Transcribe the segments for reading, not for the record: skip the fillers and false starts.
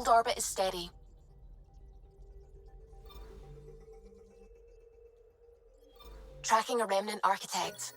Hold orbit is steady. Tracking a remnant architect.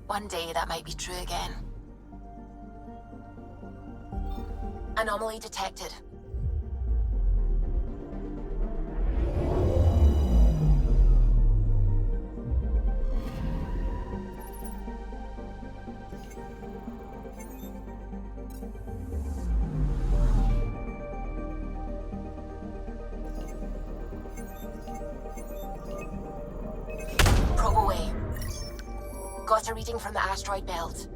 One day that might be true again. Anomaly detected. Probe away. Got a reading from the asteroid belt.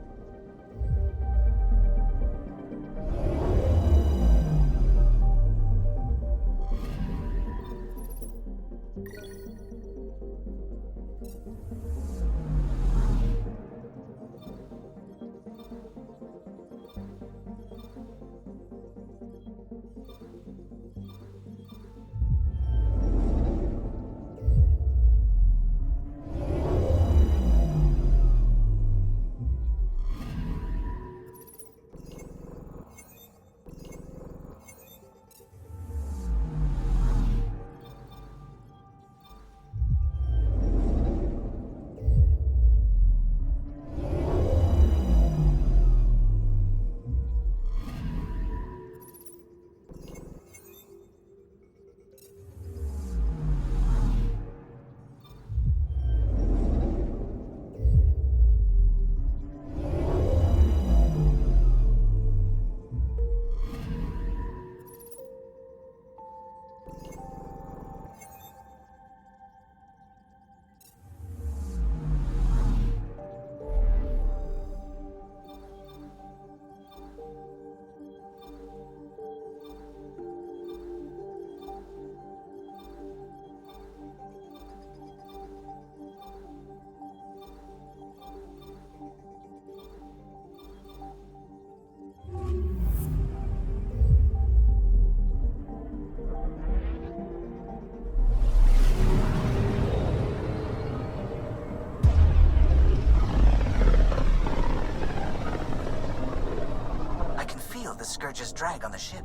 The Scourge's drag on the ship.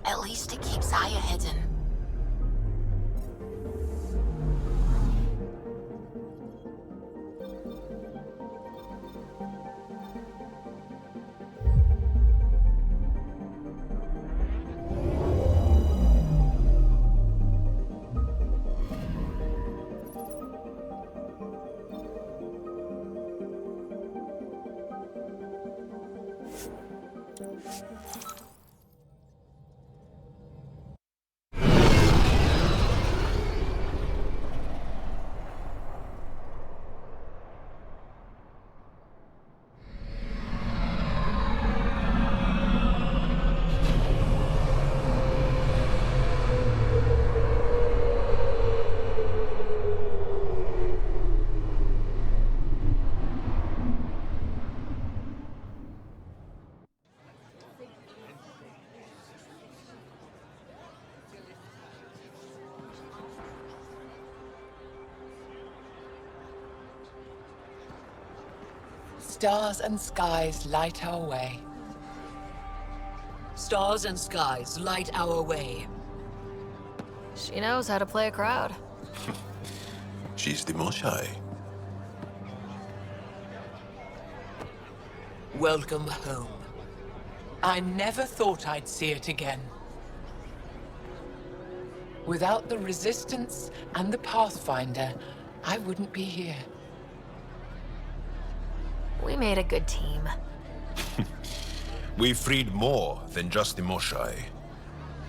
At least it keeps Aya hidden. Stars and skies light our way. stars and skies light our way. She knows how to play a crowd. She's the most shy. Welcome home. I never thought I'd see it again. Without the Resistance and the Pathfinder, I wouldn't be here. We made a good team. We freed more than just the Moshai.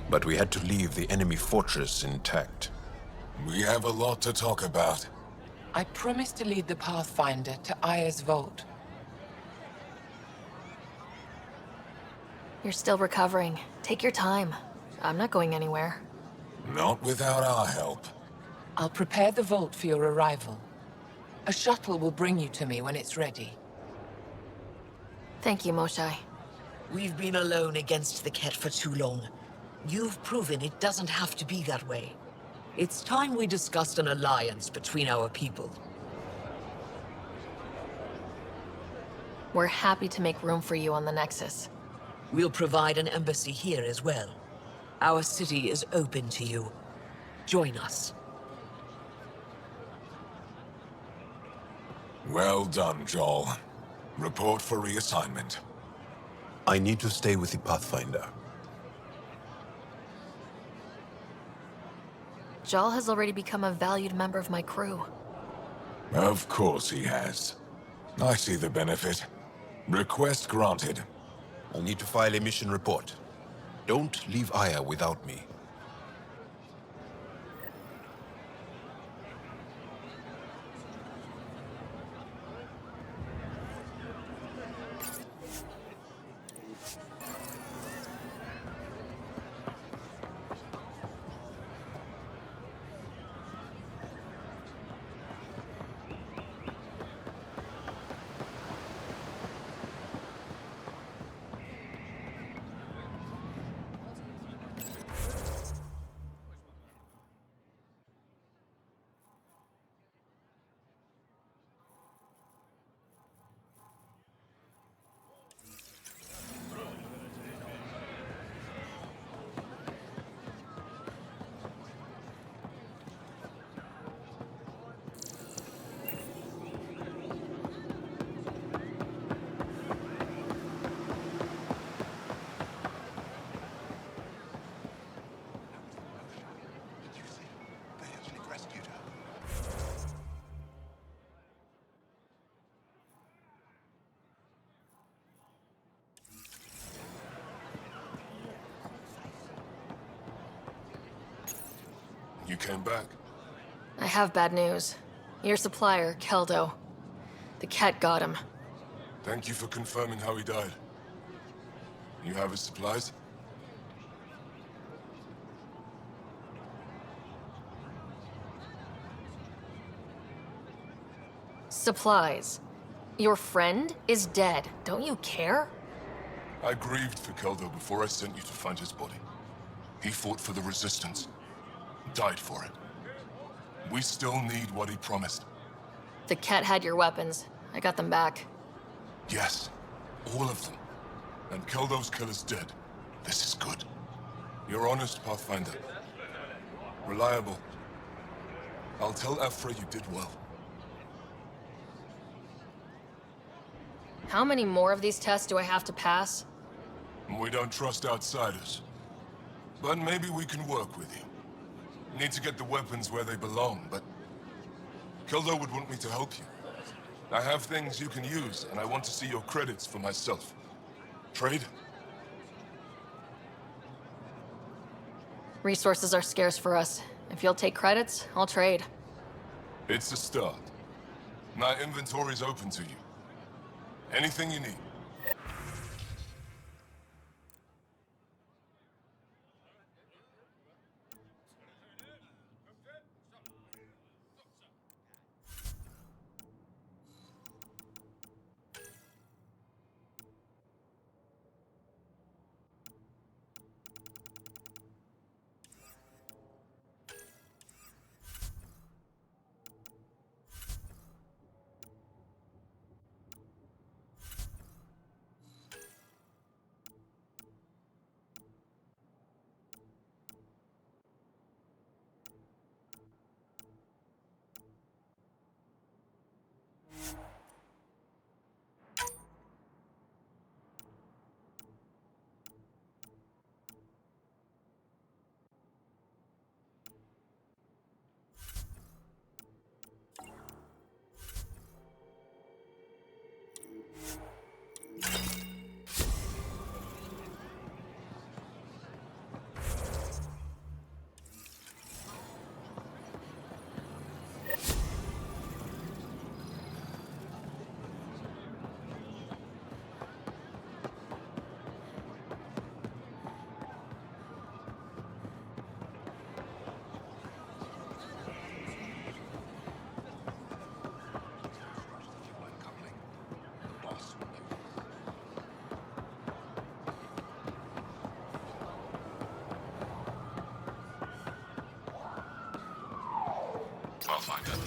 But we had to leave the enemy fortress intact. We have a lot to talk about. I promised to lead the Pathfinder to Aya's vault. You're still recovering. Take your time. I'm not going anywhere. Not without our help. I'll prepare the vault for your arrival. A shuttle will bring you to me when it's ready. Thank you, Moshai. We've been alone against the Ket for too long. You've proven it doesn't have to be that way. It's time we discussed an alliance between our people. We're happy to make room for you on the Nexus. We'll provide an embassy here as well. Our city is open to you. Join us. Well done, Joel. Report for reassignment. I need to stay with the Pathfinder. Jal has already become a valued member of my crew. Of course he has. I see the benefit. Request granted. I need to file a mission report. Don't leave Aya without me. You came back? I have bad news. Your supplier, Keldo. The Ket got him. Thank you for confirming how he died. You have his supplies? Supplies. Your friend is dead. Don't you care? I grieved for Keldo before I sent you to find his body. He fought for the Resistance. Died for it. We still need what he promised. The Ket had your weapons. I got them back. Yes, all of them. And Keldo's killer's dead. This is good. You're honest, Pathfinder. Reliable. I'll tell Ephra you did well. How many more of these tests do I have to pass? We don't trust outsiders. But maybe we can work with you. Need to get the weapons where they belong, but Keldo would want me to help you. I have things you can use, and I want to see your credits for myself. Trade? Resources are scarce for us. If you'll take credits, I'll trade. It's a start. My inventory's open to you. Anything you need. Pathfinder.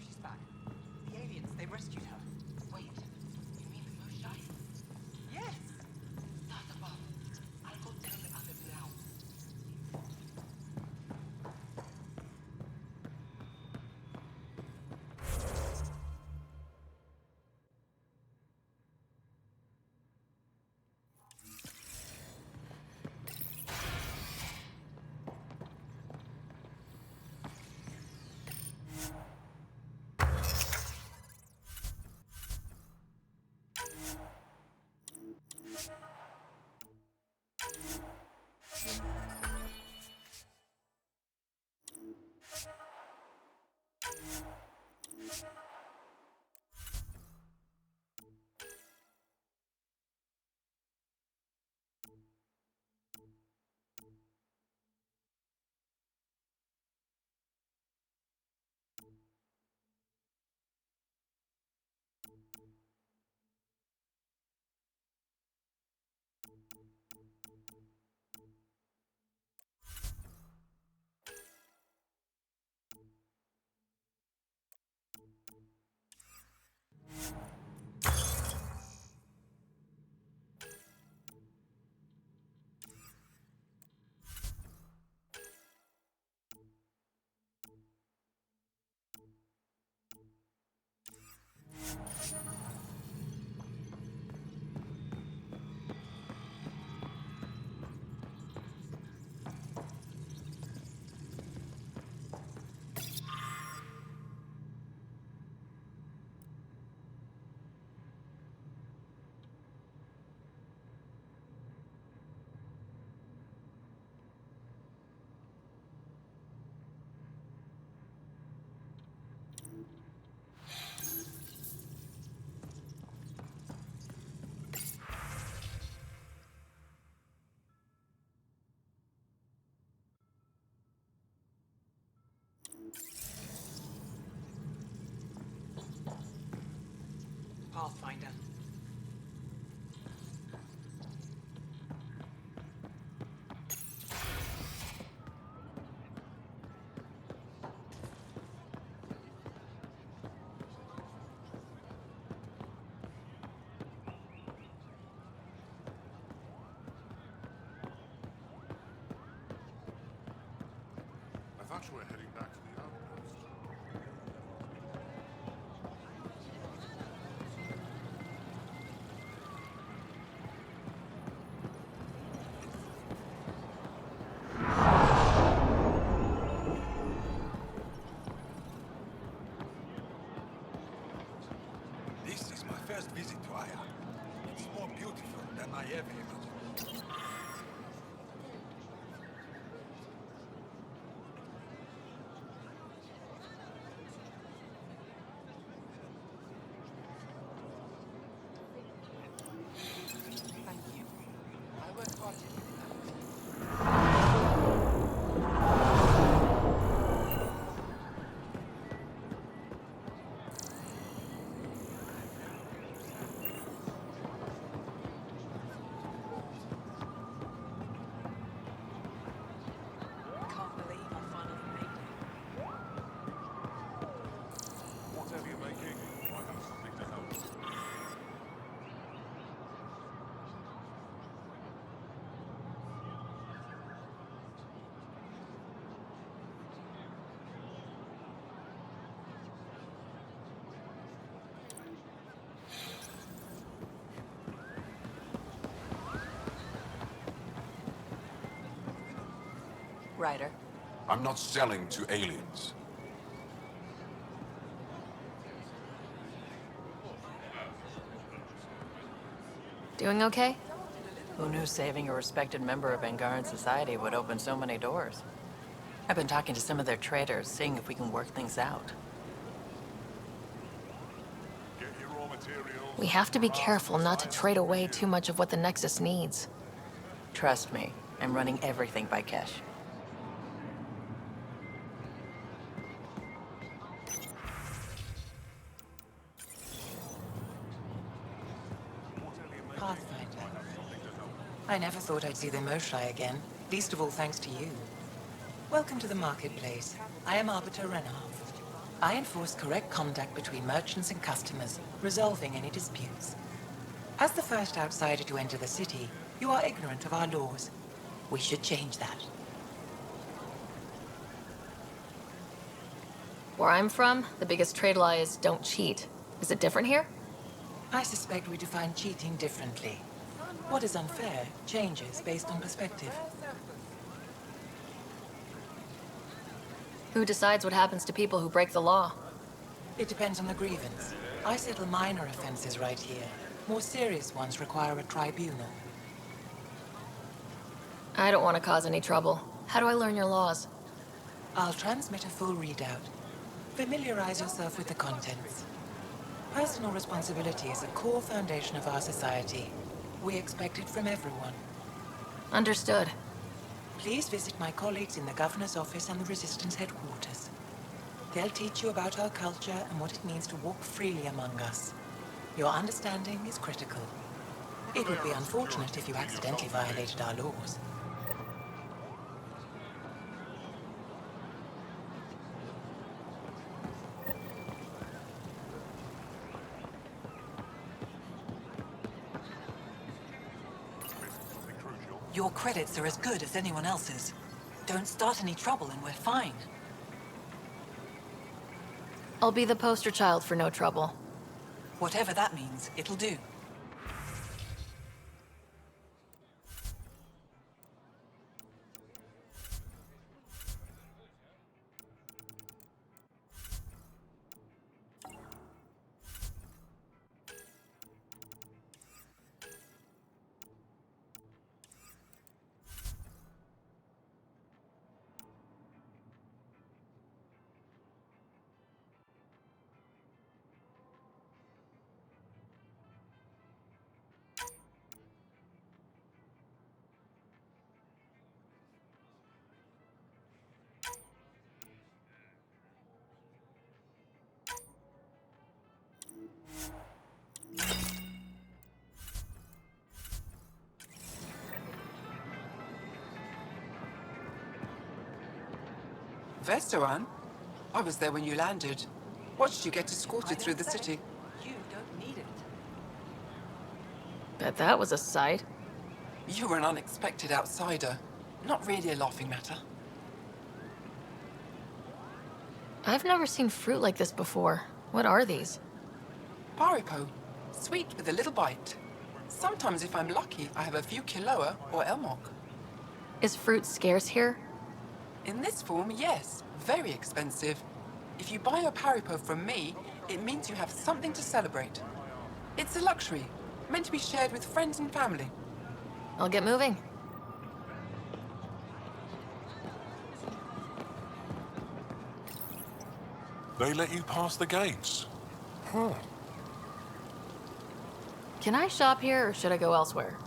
She's back. The aliens, they rescued her. Wait, you mean the Moonshine? Yes! That's above. I'll go tell the others now. Pathfinder. I thought you were heading back to the outpost. fire. It's more beautiful than I ever imagined. Thank you. I worked hard to do that. Can't believe I finally made it. Whatever you're making, I have something to help. Ryder. I'm not selling to aliens. Doing okay? Who knew saving a respected member of Angaran society would open so many doors? I've been talking to some of their traders, seeing if we can work things out. Get your raw materials. We have to be careful not to trade away too much of what the Nexus needs. Trust me, I'm running everything by cash. Pathfinder. I never thought I'd see the Moshae again, least of all thanks to you. Welcome to the marketplace. I am Arbiter Renhardt. I enforce correct conduct between merchants and customers, resolving any disputes. As the first outsider to enter the city, you are ignorant of our laws. We should change that. Where I'm from, the biggest trade law is don't cheat. Is it different here? I suspect we define cheating differently. What is unfair changes based on perspective. Who decides what happens to people who break the law? It depends on the grievance. I settle minor offenses right here. More serious ones require a tribunal. I don't want to cause any trouble. How do I learn your laws? I'll transmit a full readout. Familiarize yourself with the contents. Personal responsibility is a core foundation of our society. We expect it from everyone. Understood. Please visit my colleagues in the Governor's office and the Resistance headquarters. They'll teach you about our culture and what it means to walk freely among us. Your understanding is critical. It would be unfortunate if you accidentally violated our laws. Your credits are as good as anyone else's. Don't start any trouble and we're fine. I'll be the poster child for no trouble. Whatever that means, it'll do. Veteran? I was there when you landed. Watched you get escorted through the city. You don't need it. Bet that was a sight. You were an unexpected outsider. Not really a laughing matter. I've never seen fruit like this before. What are these? Paripo. Sweet with a little bite. Sometimes if I'm lucky, I have a few Kiloa or Elmok. Is fruit scarce here? In this form, yes. Very expensive. If you buy a Paripo from me, it means you have something to celebrate. It's a luxury, meant to be shared with friends and family. I'll get moving. They let you pass the gates. Huh. Can I shop here, or should I go elsewhere?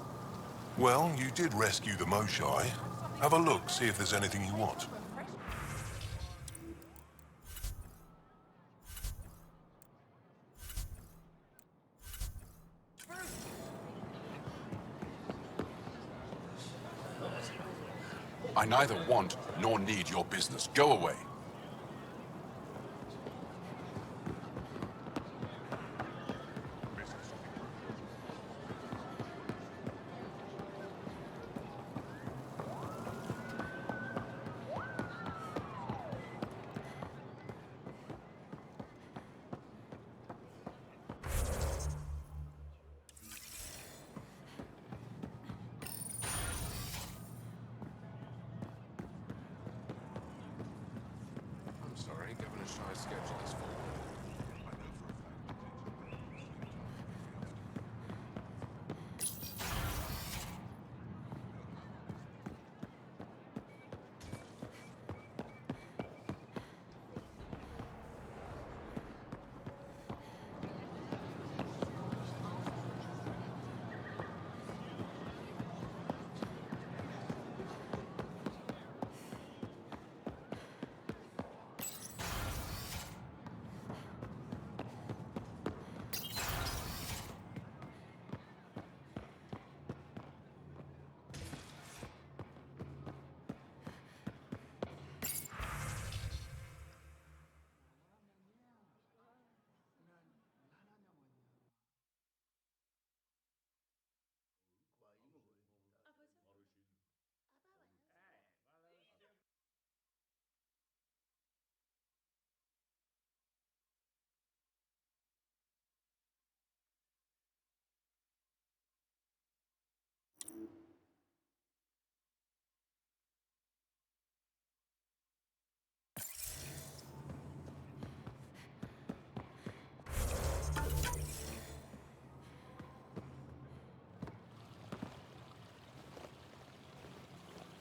Well, you did rescue the Moshai. Have a look, see if there's anything you want. I neither want nor need your business. Go away. I'm sorry, Governor Shai's schedule is full.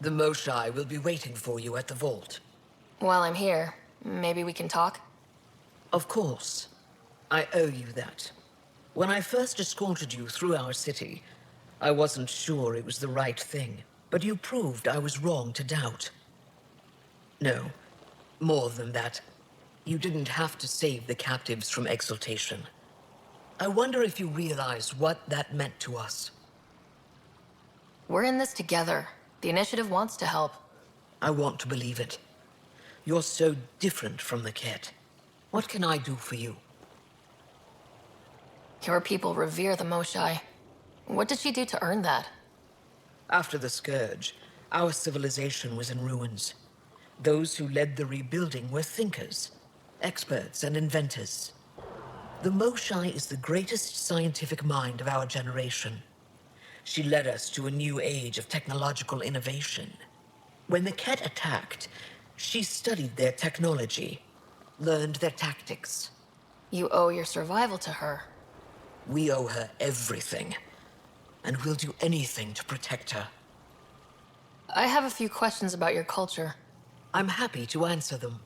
The Moshai will be waiting for you at the vault. While I'm here, maybe we can talk? Of course. I owe you that. When I first escorted you through our city, I wasn't sure it was the right thing, but you proved I was wrong to doubt. No, more than that. You didn't have to save the captives from exaltation. I wonder if you realize what that meant to us. We're in this together. The initiative wants to help. I want to believe it. You're so different from the Ket. What can I do for you? Your people revere the Moshai. What did she do to earn that? After the Scourge, our civilization was in ruins. Those who led the rebuilding were thinkers, experts and inventors. The Moshai is the greatest scientific mind of our generation. She led us to a new age of technological innovation. When the Ket attacked, she studied their technology, learned their tactics. You owe your survival to her. We owe her everything, and we'll do anything to protect her. I have a few questions about your culture. I'm happy to answer them.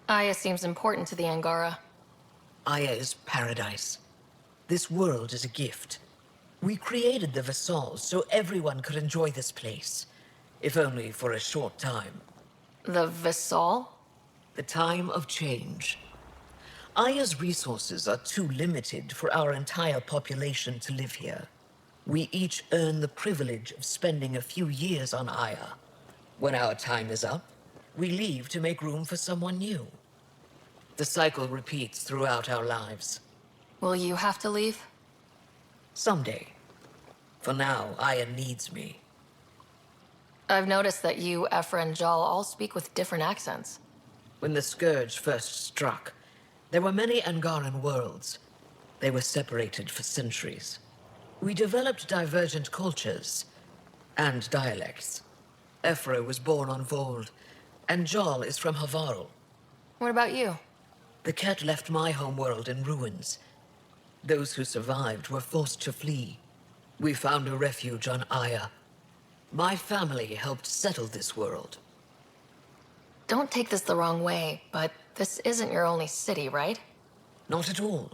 Aya seems important to the Angara. Aya is paradise. This world is a gift. We created the Vassals so everyone could enjoy this place, if only for a short time. The Vassal? The time of change. Aya's resources are too limited for our entire population to live here. We each earn the privilege of spending a few years on Aya. When our time is up, we leave to make room for someone new. The cycle repeats throughout our lives. Will you have to leave? Someday. For now, Aya needs me. I've noticed that you, Ephra, and Jal all speak with different accents. When the Scourge first struck, there were many Angaran worlds. They were separated for centuries. We developed divergent cultures and dialects. Ephra was born on Vold, and Jal is from Havarl. What about you? The cat left my homeworld in ruins. Those who survived were forced to flee. We found a refuge on Aya. My family helped settle this world. Don't take this the wrong way, but this isn't your only city, right? Not at all.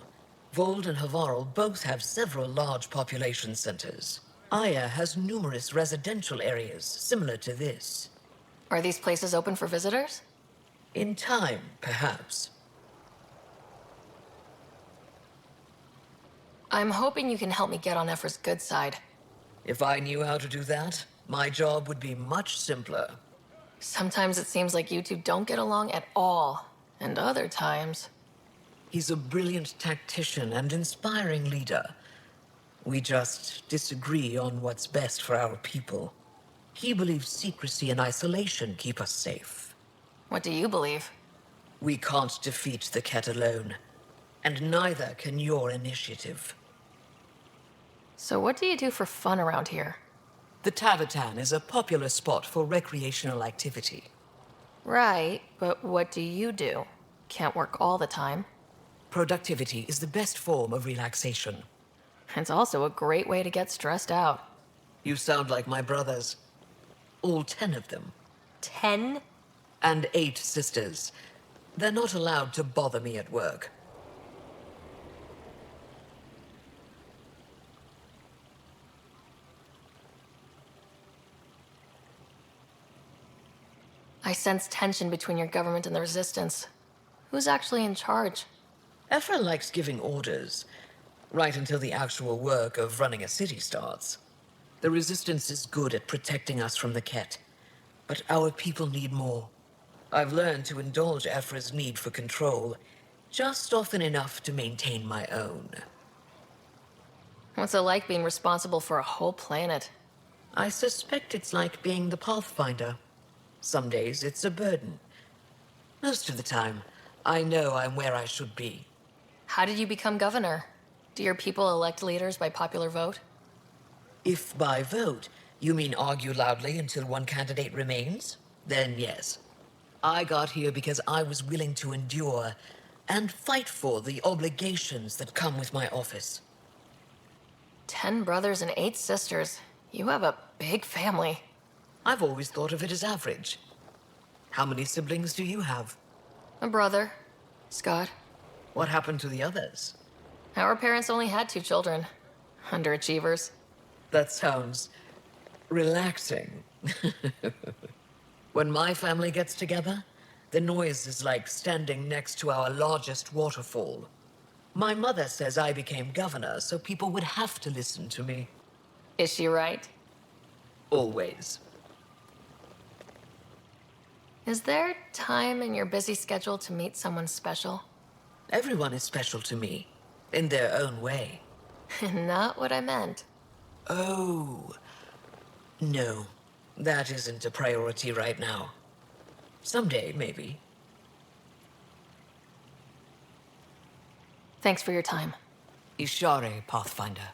Vold and Havarl both have several large population centers. Aya has numerous residential areas similar to this. Are these places open for visitors? In time, perhaps. I'm hoping you can help me get on Ephra's good side. If I knew how to do that, my job would be much simpler. Sometimes it seems like you two don't get along at all, and other times... He's a brilliant tactician and inspiring leader. We just disagree on what's best for our people. He believes secrecy and isolation keep us safe. What do you believe? We can't defeat the Ket alone, and neither can your initiative. So what do you do for fun around here? The Tavatan is a popular spot for recreational activity. Right, but what do you do? Can't work all the time. Productivity is the best form of relaxation. It's also a great way to get stressed out. You sound like my brothers. All 10 of them. 10? And 8 sisters. They're not allowed to bother me at work. I sense tension between your government and the Resistance. Who's actually in charge? Ephra likes giving orders, right until the actual work of running a city starts. The Resistance is good at protecting us from the Ket, but our people need more. I've learned to indulge Ephra's need for control, just often enough to maintain my own. What's it like being responsible for a whole planet? I suspect it's like being the Pathfinder. Some days it's a burden. Most of the time, I know I'm where I should be. How did you become governor? Do your people elect leaders by popular vote? If by vote, you mean argue loudly until one candidate remains, then yes. I got here because I was willing to endure and fight for the obligations that come with my office. 10 brothers and 8 sisters. You have a big family. I've always thought of it as average. How many siblings do you have? A brother, Scott. What happened to the others? Our parents only had 2 children. Underachievers. That sounds relaxing. When my family gets together, the noise is like standing next to our largest waterfall. My mother says I became governor, so people would have to listen to me. Is she right? Always. Is there time in your busy schedule to meet someone special? Everyone is special to me, in their own way. Not what I meant. Oh. No, that isn't a priority right now. Someday, maybe. Thanks for your time. Ishare, Pathfinder.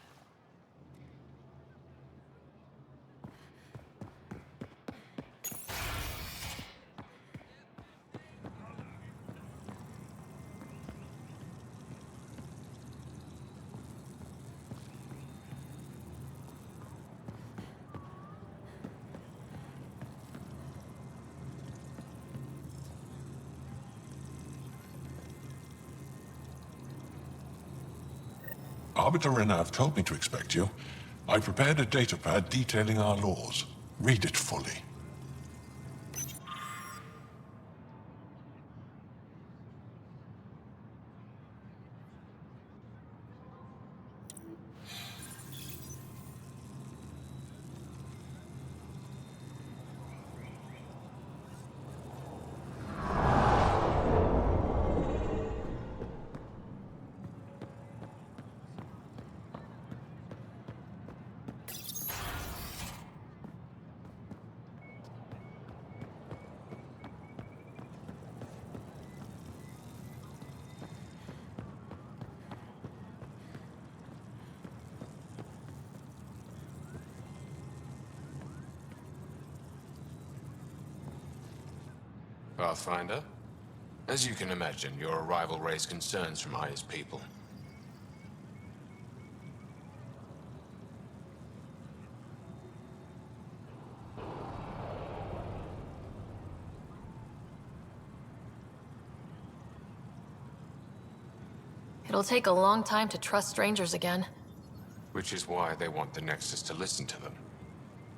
Arbiter Renav told me to expect you. I prepared a datapad detailing our laws. Read it fully. Pathfinder? As you can imagine, your arrival raised concerns from Aya's people. It'll take a long time to trust strangers again. Which is why they want the Nexus to listen to them.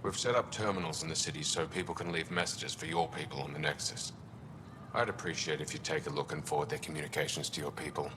We've set up terminals in the city so people can leave messages for your people on the Nexus. I'd appreciate if you take a look and forward their communications to your people.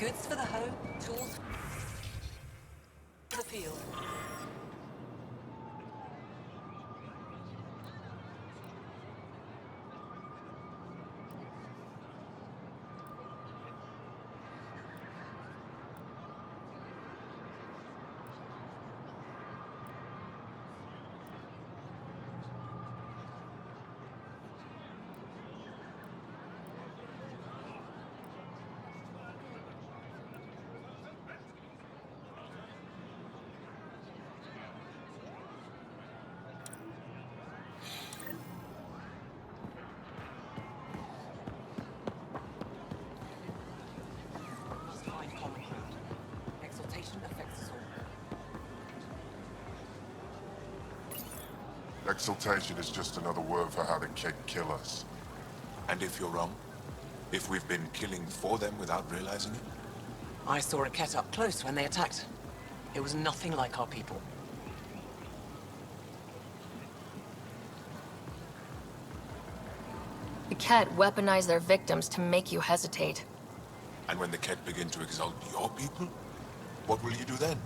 Goods for the home, tools for the field. Exaltation is just another word for how the Kett kill us. And if you're wrong? If we've been killing for them without realizing it? I saw a Kett up close when they attacked. It was nothing like our people. The Kett weaponize their victims to make you hesitate. And when the Kett begin to exalt your people, what will you do then?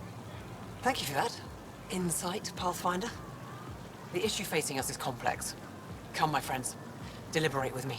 Thank you for that. Insight, Pathfinder. The issue facing us is complex. Come, my friends. Deliberate with me.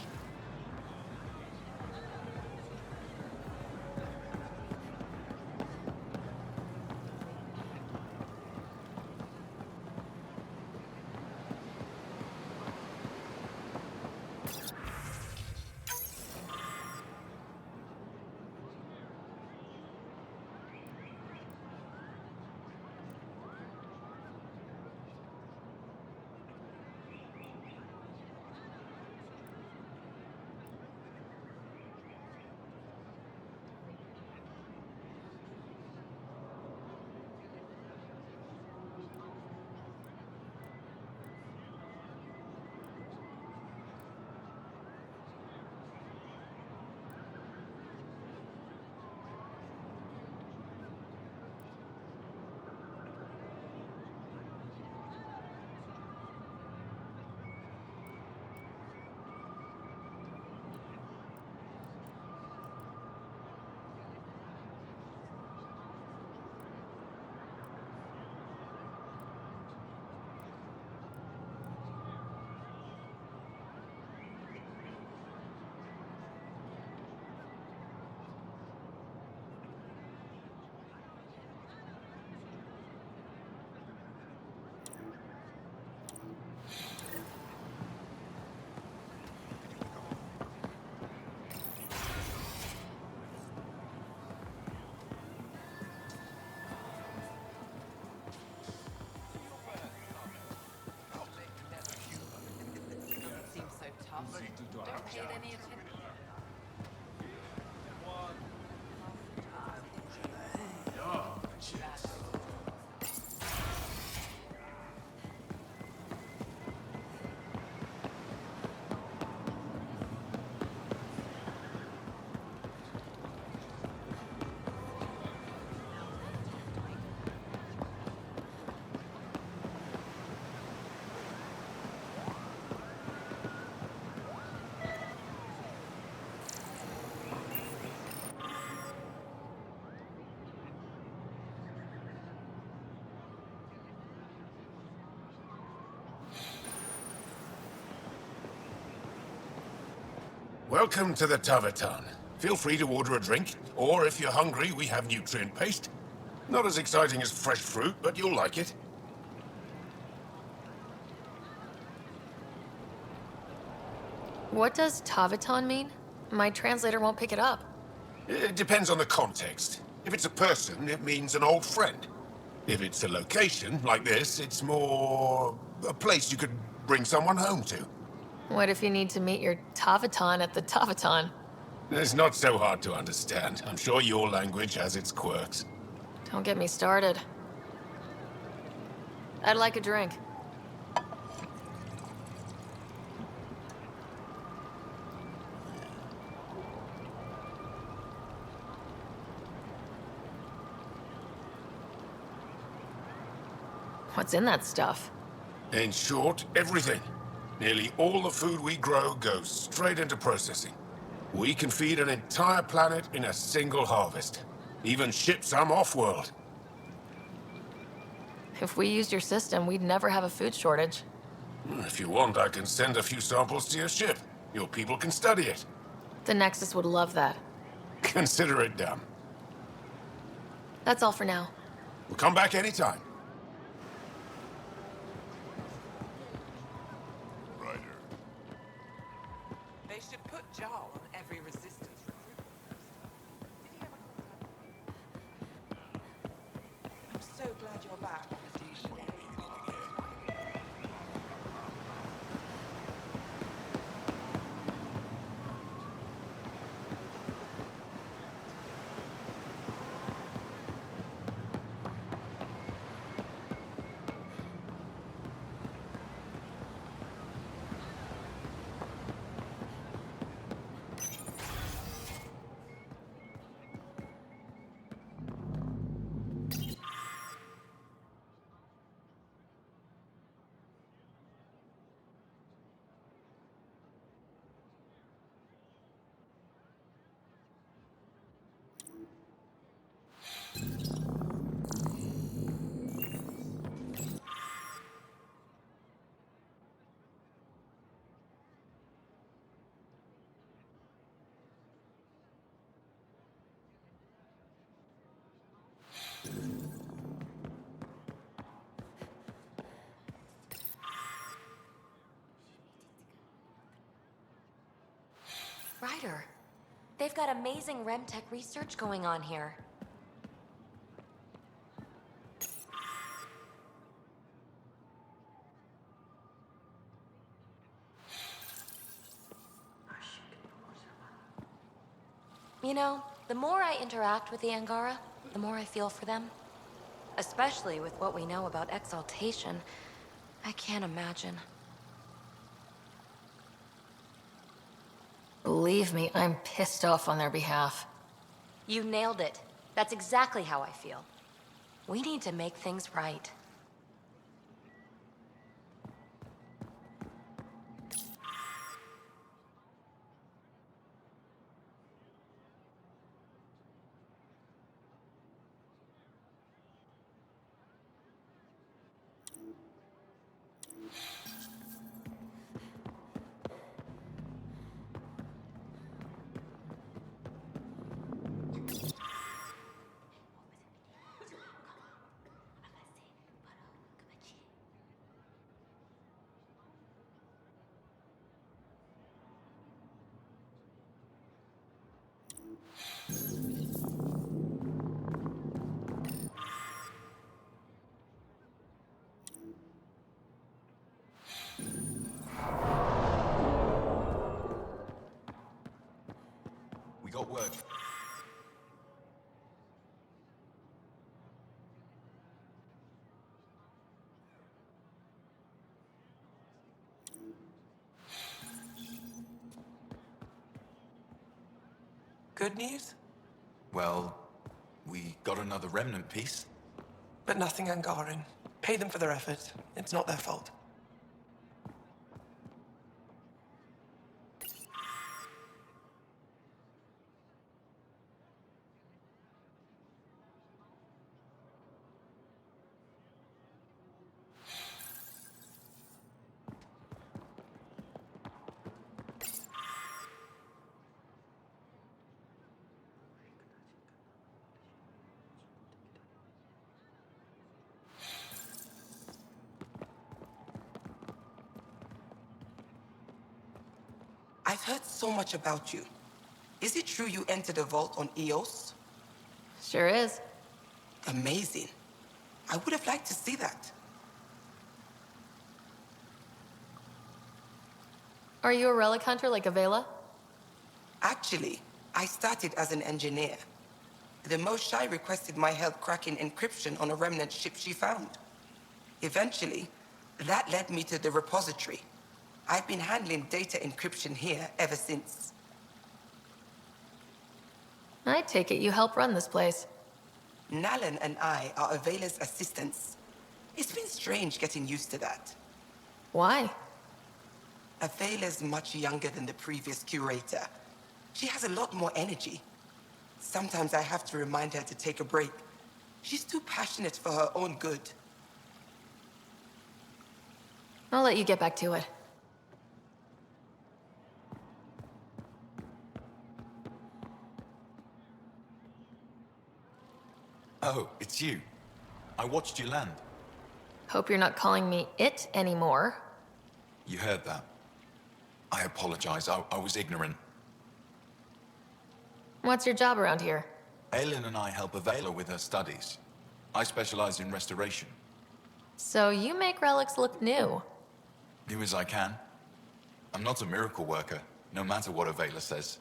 Welcome to the Taverton. Feel free to order a drink, or if you're hungry, we have nutrient paste. Not as exciting as fresh fruit, but you'll like it. What does Taviton mean? My translator won't pick it up. It depends on the context. If it's a person, it means an old friend. If it's a location, like this, it's more a place you could bring someone home to. What if you need to meet your Taviton at the Taviton? It's not so hard to understand. I'm sure your language has its quirks. Don't get me started. I'd like a drink. What's in that stuff? In short, everything. Nearly all the food we grow goes straight into processing. We can feed an entire planet in a single harvest. Even ship some off-world. If we used your system, we'd never have a food shortage. If you want, I can send a few samples to your ship. Your people can study it. The Nexus would love that. Consider it done. That's all for now. We'll come back anytime. They should put Jarl on every resistance recruitment poster. I'm so glad you're back. Ryder, they've got amazing RemTech research going on here. You know, the more I interact with the Angara, the more I feel for them. Especially with what we know about exaltation. I can't imagine. Believe me, I'm pissed off on their behalf. You nailed it. That's exactly how I feel. We need to make things right. got word. Good news? Well, we got another remnant piece. But nothing Angaran. Pay them for their effort. It's not their fault. I've heard so much about you. Is it true you entered a vault on EOS? Sure is. Amazing. I would have liked to see that. Are you a relic hunter like Avela? Actually, I started as an engineer. The Moshai requested my help cracking encryption on a remnant ship she found. Eventually, that led me to the repository. I've been handling data encryption here ever since. I take it you help run this place. Nalan and I are Avela's assistants. It's been strange getting used to that. Why? Avela's much younger than the previous curator. She has a lot more energy. Sometimes I have to remind her to take a break. She's too passionate for her own good. I'll let you get back to it. Oh, it's you. I watched you land. Hope you're not calling me it anymore. You heard that. I apologize. I was ignorant. What's your job around here? Aylin and I help Avela with her studies. I specialize in restoration. So you make relics look new. Do as I can. I'm not a miracle worker, no matter what Avela says.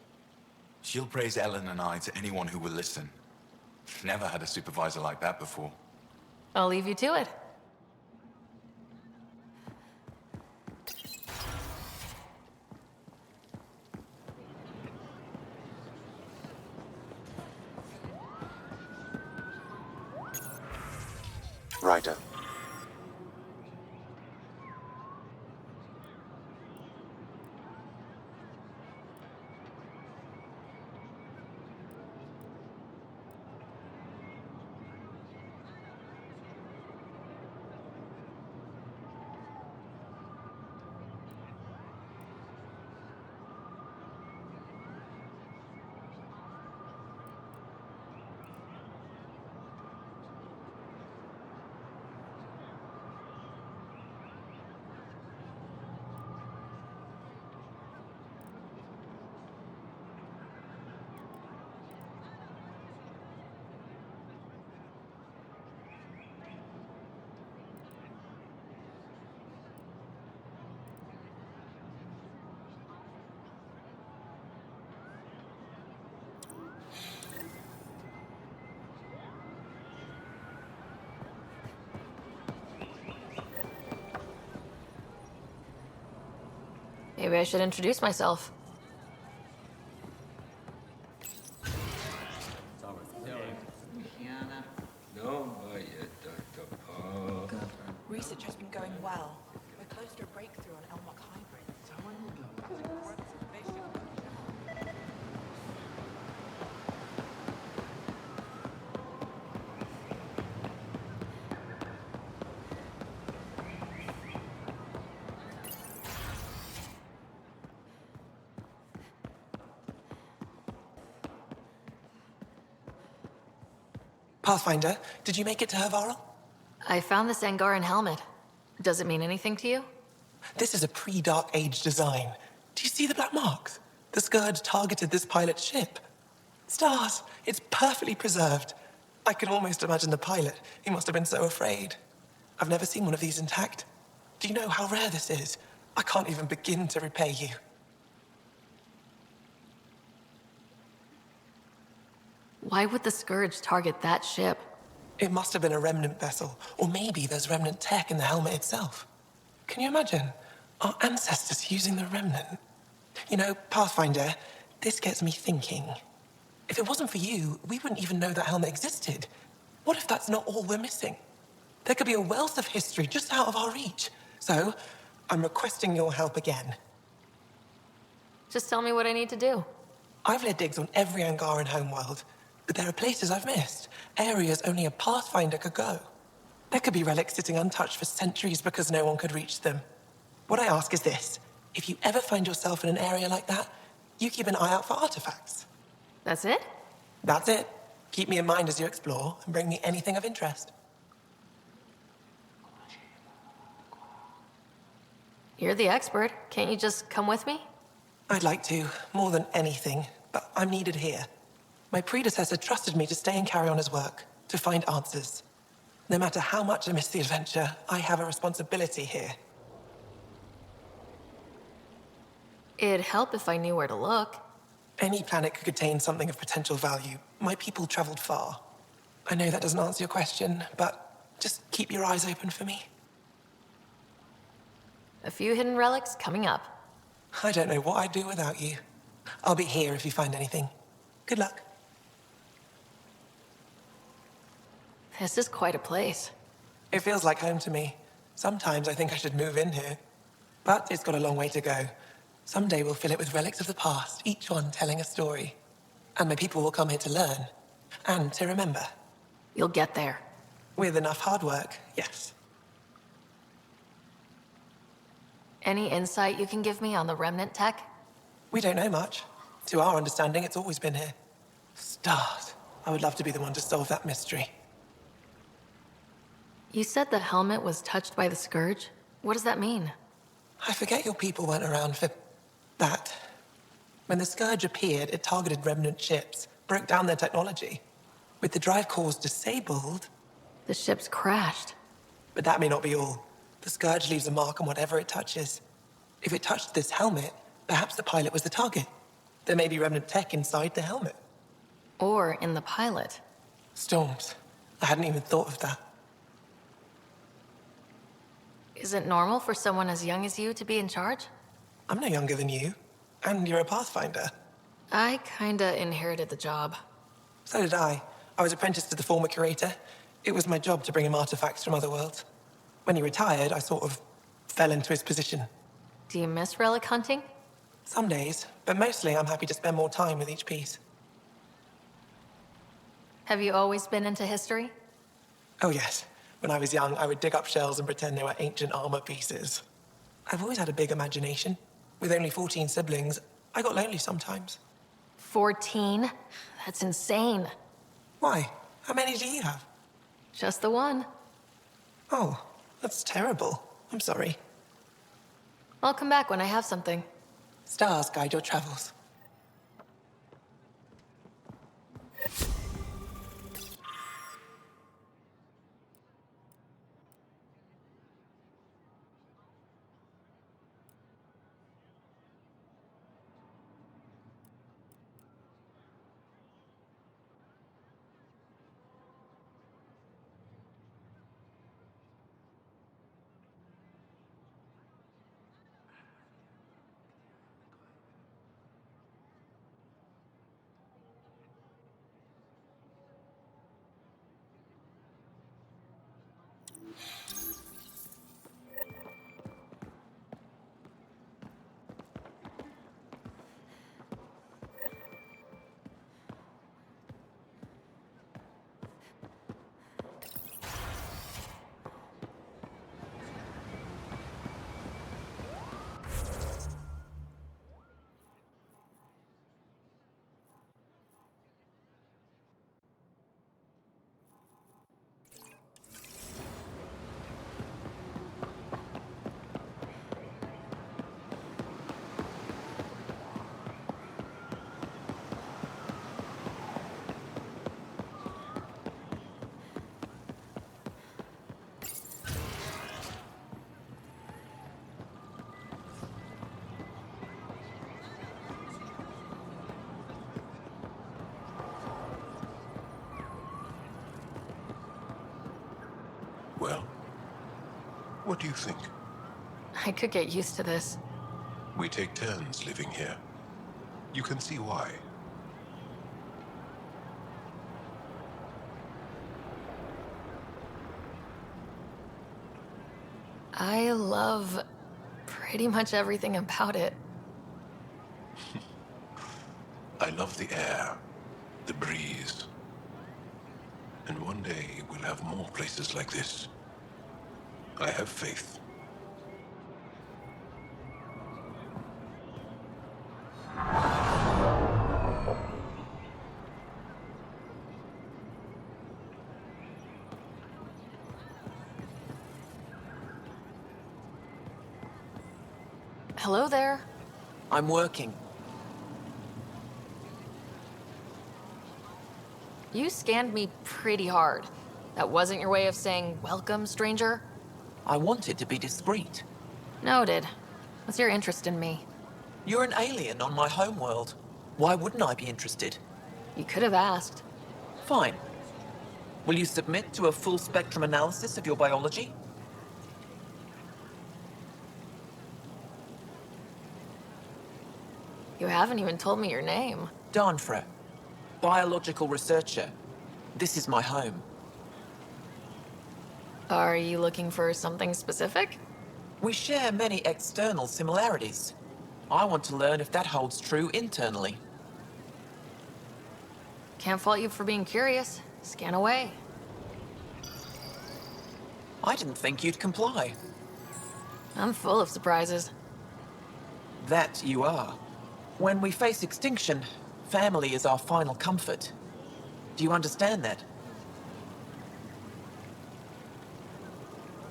She'll praise Ellen and I to anyone who will listen. Never had a supervisor like that before. I'll leave you to it. Righto. Maybe I should introduce myself. Research has been going well. We're close to a breakthrough on Elmok hybrid. Pathfinder, did you make it to Havarl? I found this Angaran helmet. Does it mean anything to you? This is a pre-Dark Age design. Do you see the black marks? The Scourge targeted this pilot's ship. Stars, it's perfectly preserved. I can almost imagine the pilot. He must have been so afraid. I've never seen one of these intact. Do you know how rare this is? I can't even begin to repay you. Why would the Scourge target that ship? It must have been a remnant vessel, or maybe there's remnant tech in the helmet itself. Can you imagine? Our ancestors using the remnant. You know, Pathfinder, this gets me thinking. If it wasn't for you, we wouldn't even know that helmet existed. What if that's not all we're missing? There could be a wealth of history just out of our reach. So, I'm requesting your help again. Just tell me what I need to do. I've led digs on every Angaran homeworld, but there are places I've missed, areas only a Pathfinder could go. There could be relics sitting untouched for centuries because no one could reach them. What I ask is this: if you ever find yourself in an area like that, you keep an eye out for artifacts. That's it? That's it. Keep me in mind as you explore, and bring me anything of interest. You're the expert. Can't you just come with me? I'd like to, more than anything, but I'm needed here. My predecessor trusted me to stay and carry on his work, to find answers. No matter how much I miss the adventure, I have a responsibility here. It'd help if I knew where to look. Any planet could contain something of potential value. My people traveled far. I know that doesn't answer your question, but just keep your eyes open for me. A few hidden relics coming up. I don't know what I'd do without you. I'll be here if you find anything. Good luck. This is quite a place. It feels like home to me. Sometimes I think I should move in here. But it's got a long way to go. Someday we'll fill it with relics of the past, each one telling a story. And my people will come here to learn. And to remember. You'll get there. With enough hard work, yes. Any insight you can give me on the remnant tech? We don't know much. To our understanding, it's always been here. Stars. I would love to be the one to solve that mystery. You said the helmet was touched by the Scourge? What does that mean? I forget your people weren't around for that. When the Scourge appeared, it targeted remnant ships, broke down their technology. With the drive cores disabled... The ships crashed. But that may not be all. The Scourge leaves a mark on whatever it touches. If it touched this helmet, perhaps the pilot was the target. There may be remnant tech inside the helmet. Or in the pilot. Storms. I hadn't even thought of that. Is it normal for someone as young as you to be in charge? I'm no younger than you. And you're a Pathfinder. I kinda inherited the job. So did I. I was apprenticed to the former curator. It was my job to bring him artifacts from other worlds. When he retired, I sort of fell into his position. Do you miss relic hunting? Some days, but mostly I'm happy to spend more time with each piece. Have you always been into history? Oh yes. When I was young, I would dig up shells and pretend they were ancient armor pieces. I've always had a big imagination. With only 14 siblings, I got lonely sometimes. 14? That's insane. Why? How many do you have? Just the one. Oh, that's terrible. I'm sorry. I'll come back when I have something. Stars guide your travels. Well, what do you think? I could get used to this. We take turns living here. You can see why. I love pretty much everything about it. I love the air, the breeze. And one day we'll have more places like this. I have faith. Hello there. I'm working. You scanned me pretty hard. That wasn't your way of saying, welcome, stranger? I wanted to be discreet. Noted. What's your interest in me? You're an alien on my homeworld. Why wouldn't I be interested? You could have asked. Fine. Will you submit to a full spectrum analysis of your biology? You haven't even told me your name. Danfra. Biological researcher. This is my home. Are you looking for something specific? We share many external similarities. I want to learn if that holds true internally. Can't fault you for being curious. Scan away. I didn't think you'd comply. I'm full of surprises. That you are. When we face extinction, family is our final comfort. Do you understand that?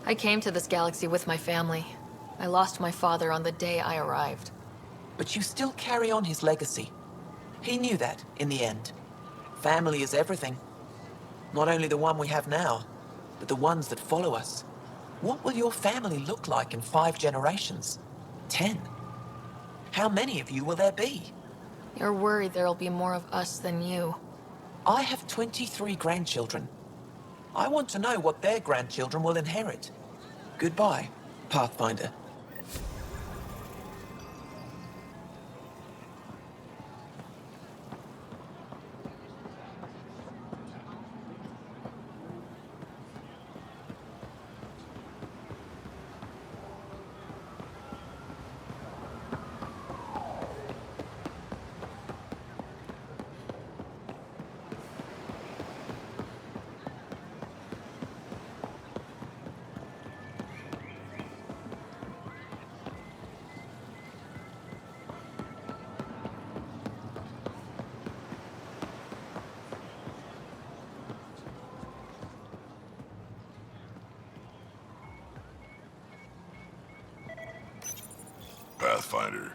I came to this galaxy with my family. I lost my father on the day I arrived. But you still carry on his legacy. He knew that, in the end. Family is everything. Not only the one we have now, but the ones that follow us. What will your family look like in 5 generations? 10? How many of you will there be? You're worried there'll be more of us than you. I have 23 grandchildren. I want to know what their grandchildren will inherit. Goodbye, Pathfinder. Pathfinder,